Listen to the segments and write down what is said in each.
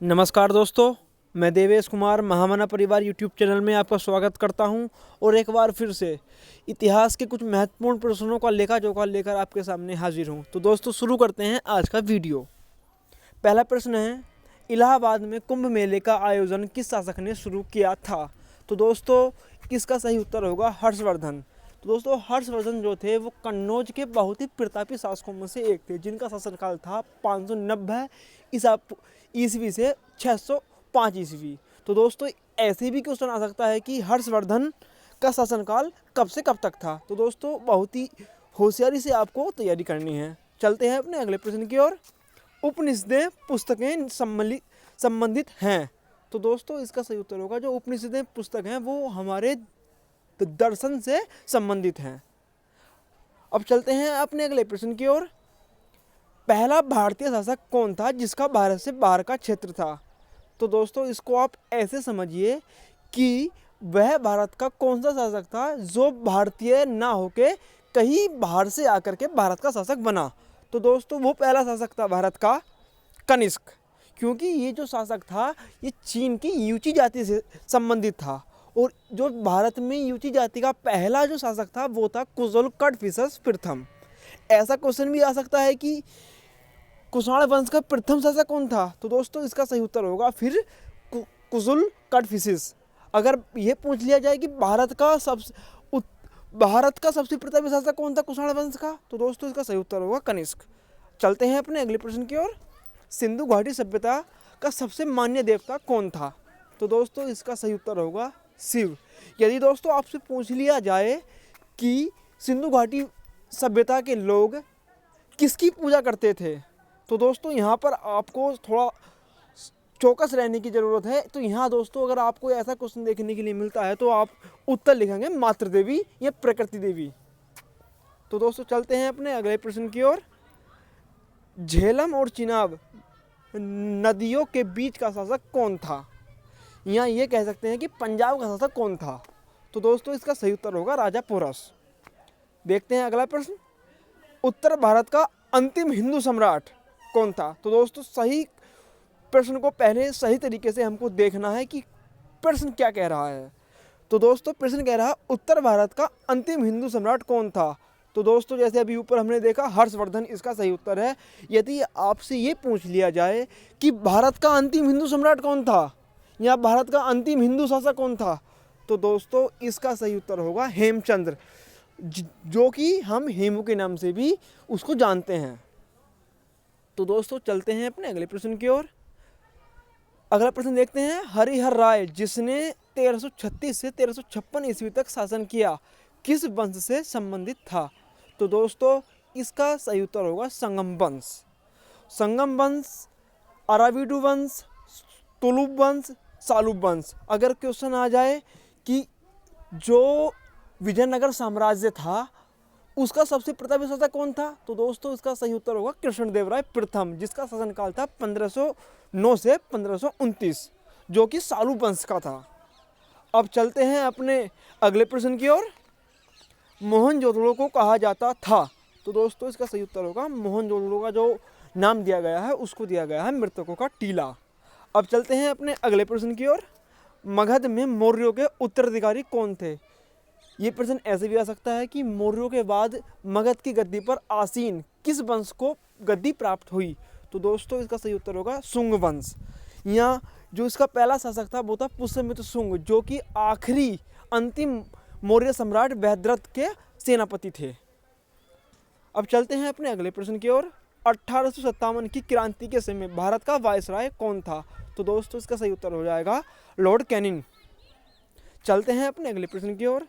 नमस्कार दोस्तों, मैं देवेश कुमार महामना परिवार यूट्यूब चैनल में आपका स्वागत करता हूं और एक बार फिर से इतिहास के कुछ महत्वपूर्ण प्रश्नों का लेखा जोखा लेकर आपके सामने हाजिर हूं। तो दोस्तों शुरू करते हैं आज का वीडियो। पहला प्रश्न है, इलाहाबाद में कुंभ मेले का आयोजन किस शासक ने शुरू किया था? तो दोस्तों इसका सही उत्तर होगा हर्षवर्धन। तो दोस्तों हर्षवर्धन जो थे वो कन्नौज के बहुत ही प्रतापी शासकों में से एक थे, जिनका शासनकाल था 590 ईस्वी से 605 ईस्वी। तो दोस्तों ऐसे भी क्वेश्चन आ सकता है कि हर्षवर्धन का शासनकाल कब से कब तक था। तो दोस्तों बहुत ही होशियारी से आपको तैयारी करनी है। चलते हैं अपने अगले प्रश्न की ओर। उपनिषदें पुस्तकें संबंधित हैं। तो दोस्तों इसका सही उत्तर होगा जो उपनिषदें पुस्तक हैं वो हमारे दर्शन से संबंधित हैं। अब चलते हैं अपने अगले प्रश्न की ओर। पहला भारतीय शासक कौन था जिसका भारत से बाहर का क्षेत्र था? तो दोस्तों इसको आप ऐसे समझिए कि वह भारत का कौन सा शासक था जो भारतीय ना होके कहीं बाहर से आकर के भारत का शासक बना। तो दोस्तों वो पहला शासक था भारत का कनिष्क, क्योंकि ये जो शासक था ये चीन की यूची जाति से संबंधित था। और जो भारत में यूची जाति का पहला जो शासक था वो था कुशल कड़फिसस प्रथम। ऐसा क्वेश्चन भी आ सकता है कि कुषाण वंश का प्रथम शासक कौन था? तो दोस्तों इसका सही उत्तर होगा फिर कुशल कड़फिसस। अगर ये पूछ लिया जाए कि भारत का सबसे प्रतापी शासक कौन था कुषाण वंश का, तो दोस्तों इसका सही उत्तर होगा कनिष्क। चलते हैं अपने अगले प्रश्न की ओर। सिंधु घाटी सभ्यता का सबसे मान्य देवता कौन था? तो दोस्तों इसका सही उत्तर होगा शिव। यदि दोस्तों आपसे पूछ लिया जाए कि सिंधु घाटी सभ्यता के लोग किसकी पूजा करते थे, तो दोस्तों यहाँ पर आपको थोड़ा चौकस रहने की ज़रूरत है। तो यहाँ दोस्तों अगर आपको ऐसा क्वेश्चन देखने के लिए मिलता है तो आप उत्तर लिखेंगे मातृ देवी या प्रकृति देवी। तो दोस्तों चलते हैं अपने अगले प्रश्न की ओर। झेलम और चिनाब नदियों के बीच का शासक कौन था? यहाँ ये कह सकते हैं कि पंजाब का शासक कौन था? तो दोस्तों इसका सही उत्तर होगा राजा पोरस। देखते हैं अगला प्रश्न। उत्तर भारत का अंतिम हिंदू सम्राट कौन था? तो दोस्तों सही प्रश्न को पहले सही तरीके से हमको देखना है कि प्रश्न क्या कह रहा है। तो दोस्तों प्रश्न कह रहा है उत्तर भारत का अंतिम हिंदू सम्राट कौन था? तो दोस्तों जैसे अभी ऊपर हमने देखा हर्षवर्धन इसका सही उत्तर है। यदि आपसे ये पूछ लिया जाए कि भारत का अंतिम हिंदू सम्राट कौन था या भारत का अंतिम हिंदू शासक कौन था, तो दोस्तों इसका सही उत्तर होगा हेमचंद्र, जो कि हम हेमू के नाम से भी उसको जानते हैं। तो दोस्तों चलते हैं अपने अगले प्रश्न की ओर। अगला प्रश्न देखते हैं। हरिहर राय जिसने 1336 से 1356 ईस्वी तक शासन किया किस वंश से संबंधित था? तो दोस्तों इसका सही उत्तर होगा संगम वंश। संगम वंश, अराविडु वंश, तुलुप वंश, सालुब वंश। अगर क्वेश्चन आ जाए कि जो विजयनगर साम्राज्य था उसका सबसे प्रतापी शासक कौन था, तो दोस्तों इसका सही उत्तर होगा कृष्णदेवराय प्रथम, जिसका शासनकाल था 1509 से 1529, जो कि सालुब वंश का था। अब चलते हैं अपने अगले प्रश्न की ओर। मोहनजोदड़ो को कहा जाता था? तो दोस्तों इसका सही उत्तर होगा मोहनजोदड़ो का जो नाम दिया गया है उसको दिया गया है मृतकों का टीला। अब चलते हैं अपने अगले प्रश्न की ओर। मगध में मौर्यों के उत्तराधिकारी कौन थे? ये प्रश्न ऐसे भी आ सकता है कि मौर्यों के बाद मगध की गद्दी पर आसीन किस वंश को गद्दी प्राप्त हुई? तो दोस्तों इसका सही उत्तर होगा शुंग वंश। यहाँ जो इसका पहला शासक था वो था पुष्यमित्र शुंग, जो कि आखिरी अंतिम मौर्य सम्राट बृहद्रथ के सेनापति थे। अब चलते हैं अपने अगले प्रश्न की ओर। 1857 की क्रांति के समय भारत का वायसराय कौन था? तो दोस्तों इसका सही उत्तर हो जाएगा लॉर्ड कैनिंग। चलते हैं अपने अगले प्रश्न की ओर।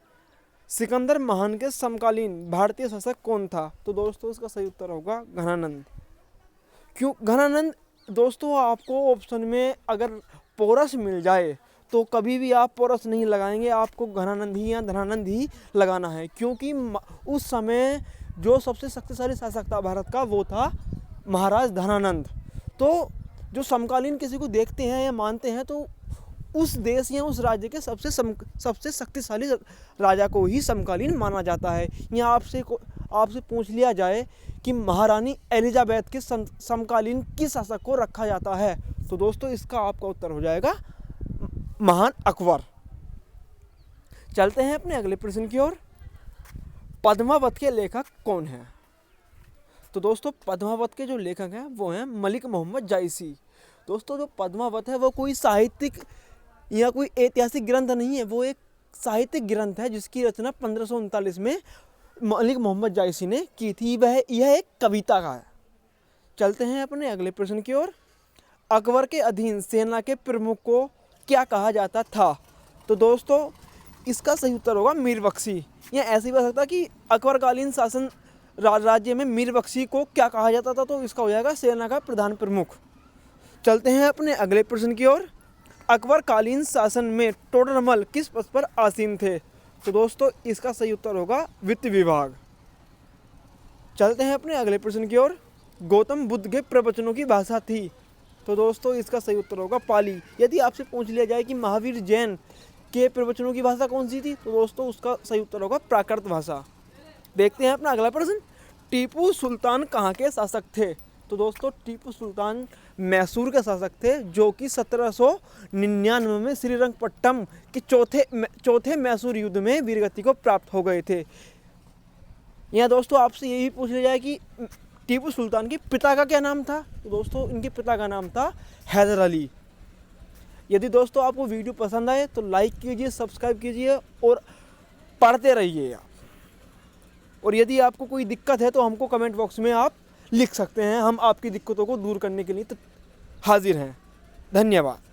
सिकंदर महान के समकालीन भारतीय शासक कौन था? तो दोस्तों इसका सही उत्तर होगा घनानंद। क्यों घनानंद? दोस्तों आपको ऑप्शन में अगर पोरस मिल जाए तो कभी भी आप पोरस नहीं लगाएंगे, आपको घनानंद ही या धनानंद ही लगाना है, क्योंकि उस समय जो सबसे शक्तिशाली शासक था भारत का वो था महाराज धनानंद। तो जो समकालीन किसी को देखते हैं या मानते हैं तो उस देश या उस राज्य के सबसे शक्तिशाली राजा को ही समकालीन माना जाता है। यहाँ आपसे पूछ लिया जाए कि महारानी एलिजाबेथ के समकालीन किस शासक को रखा जाता है, तो दोस्तों इसका आपका उत्तर हो जाएगा महान अकबर। चलते हैं अपने अगले प्रश्न की ओर। पद्मावत के लेखक कौन हैं? तो दोस्तों पद्मावत के जो लेखक हैं वो हैं मलिक मोहम्मद जायसी। दोस्तों जो पद्मावत है वो कोई साहित्यिक या कोई ऐतिहासिक ग्रंथ नहीं है, वो एक साहित्यिक ग्रंथ है जिसकी रचना 1539 में मलिक मोहम्मद जायसी ने की थी। यह एक कविता का है। चलते हैं अपने अगले प्रश्न की ओर। अकबर के अधीन सेना के प्रमुख को क्या कहा जाता था? तो दोस्तों इसका सही उत्तर होगा मीर बख्शी। यह ऐसे ही बता सकता कि अकबरकालीन शासन राज्य में मीर बख्शी को क्या कहा जाता था, तो इसका हो जाएगा सेना का प्रधान प्रमुख। चलते हैं अपने अगले प्रश्न की ओर। अकबरकालीन शासन में टोडरमल किस पद पर आसीन थे? तो दोस्तों इसका सही उत्तर होगा वित्त विभाग। चलते हैं अपने अगले प्रश्न की ओर। गौतम बुद्ध के प्रवचनों की भाषा थी? तो दोस्तों इसका सही उत्तर होगा पाली। यदि आपसे पूछ लिया जाए कि महावीर जैन के प्रवचनों की भाषा कौन सी थी, तो दोस्तों उसका सही उत्तर होगा प्राकृत भाषा। देखते हैं अपना अगला प्रश्न। टीपू सुल्तान कहाँ के शासक थे? तो दोस्तों टीपू सुल्तान मैसूर के शासक थे, जो कि 1799 में श्रीरंगपट्टम के चौथे मैसूर युद्ध में वीरगति को प्राप्त हो गए थे। यहाँ दोस्तों आपसे यही पूछ लिया जाए कि टीपू सुल्तान के पिता का क्या नाम था, तो दोस्तों इनके पिता का नाम था हैदर अली। यदि दोस्तों आपको वीडियो पसंद आए तो लाइक कीजिए, सब्सक्राइब कीजिए और पढ़ते रहिए। और यदि आपको कोई दिक्कत है तो हमको कमेंट बॉक्स में आप लिख सकते हैं, हम आपकी दिक्कतों को दूर करने के लिए हाजिर हैं। धन्यवाद।